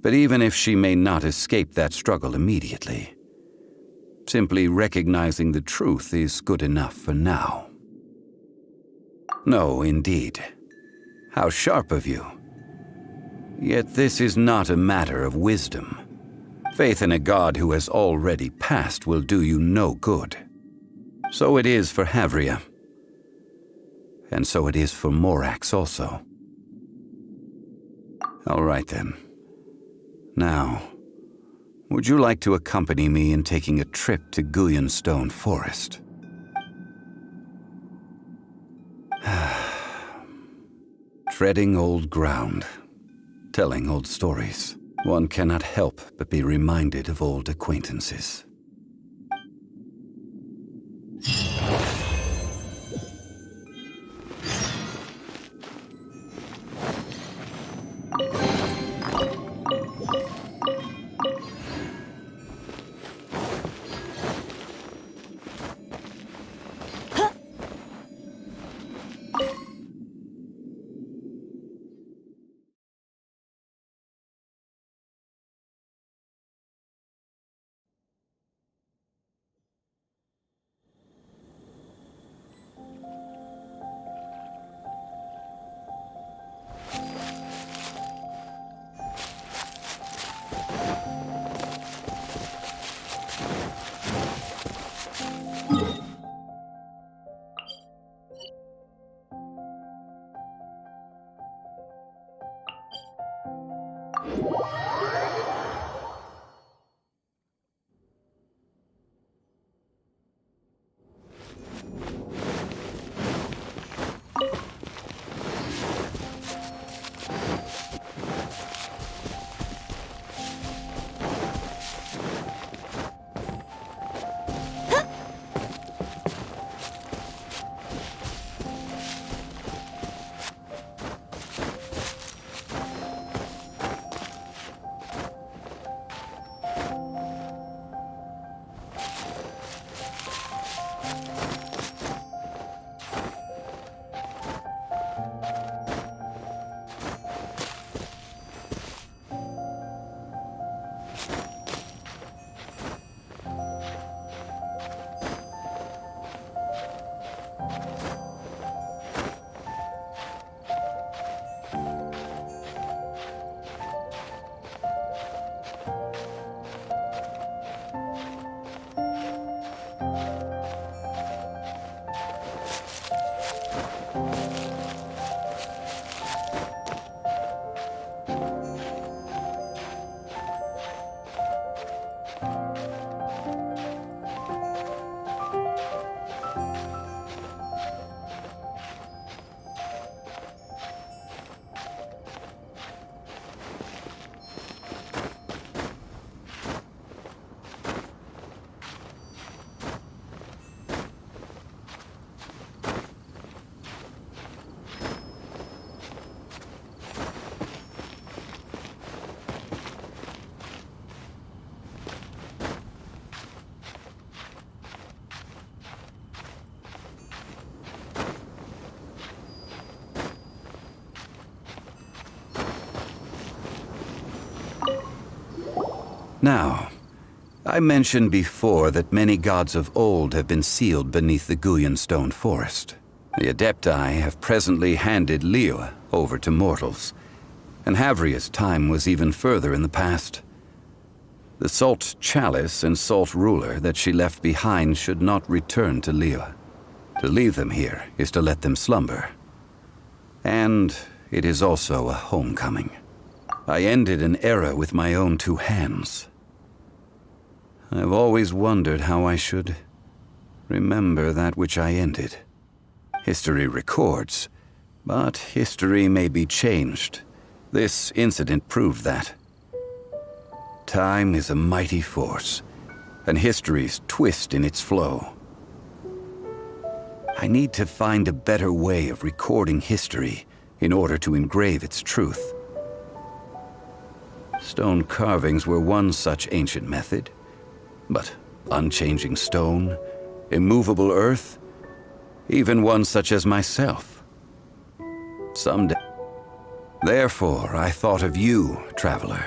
But even if she may not escape that struggle immediately, simply recognizing the truth is good enough for now. No, indeed. How sharp of you. Yet this is not a matter of wisdom, Faith in a god who has already passed will do you no good. So it is for Havria. And so it is for Morax also. All right then. Now, would you like to accompany me in taking a trip to Guyenstone Forest? Treading old ground, telling old stories. One cannot help but be reminded of old acquaintances. Now, I mentioned before that many gods of old have been sealed beneath the Guyenstone Forest. The Adepti have presently handed Liyue over to mortals, and Havria's time was even further in the past. The Salt Chalice and Salt Ruler that she left behind should not return to Liyue. To leave them here is to let them slumber. And it is also a homecoming. I ended an era with my own two hands. I've always wondered how I should remember that which I ended. History records, but history may be changed. This incident proved that. Time is a mighty force, and history's twist in its flow. I need to find a better way of recording history in order to engrave its truth. Stone carvings were one such ancient method. But unchanging stone, immovable earth, even one such as myself. Someday. Therefore, I thought of you, traveler.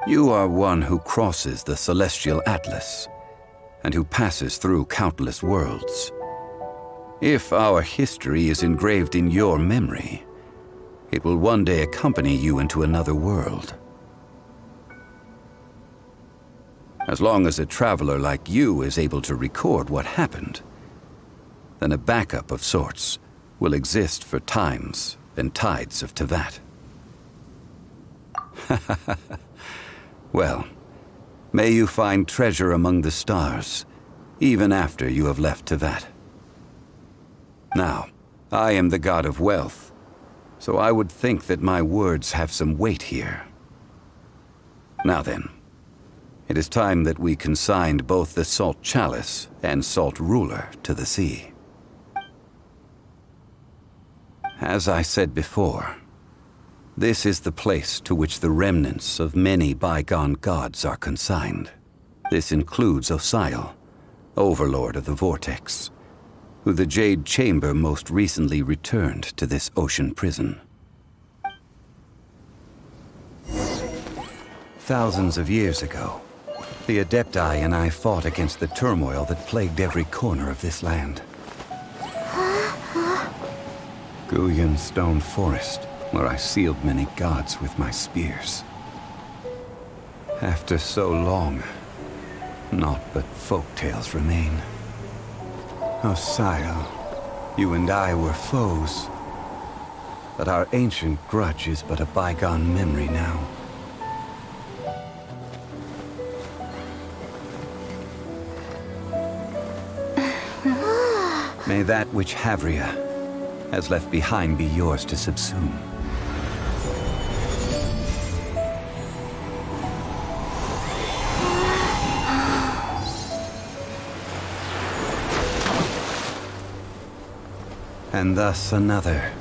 You are one who crosses the celestial atlas, and who passes through countless worlds. If our history is engraved in your memory, it will one day accompany you into another world. As long as a traveler like you is able to record what happened, then a backup of sorts will exist for times and tides of Teyvat. Well, may you find treasure among the stars, even after you have left Teyvat. Now, I am the god of wealth, so I would think that my words have some weight here. Now then, it is time that we consigned both the Salt Chalice and Salt Ruler to the sea. As I said before, this is the place to which the remnants of many bygone gods are consigned. This includes Osial, Overlord of the Vortex, who the Jade Chamber most recently returned to this ocean prison. Thousands of years ago, the Adepti and I fought against the turmoil that plagued every corner of this land. Guyan Stone Forest, where I sealed many gods with my spears. After so long, naught but folktales remain. Osial, you and I were foes, but our ancient grudge is but a bygone memory now. May that which Havria has left behind be yours to subsume. And thus another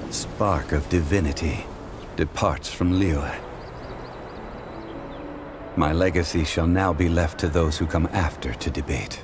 spark of divinity departs from Liyue. My legacy shall now be left to those who come after to debate.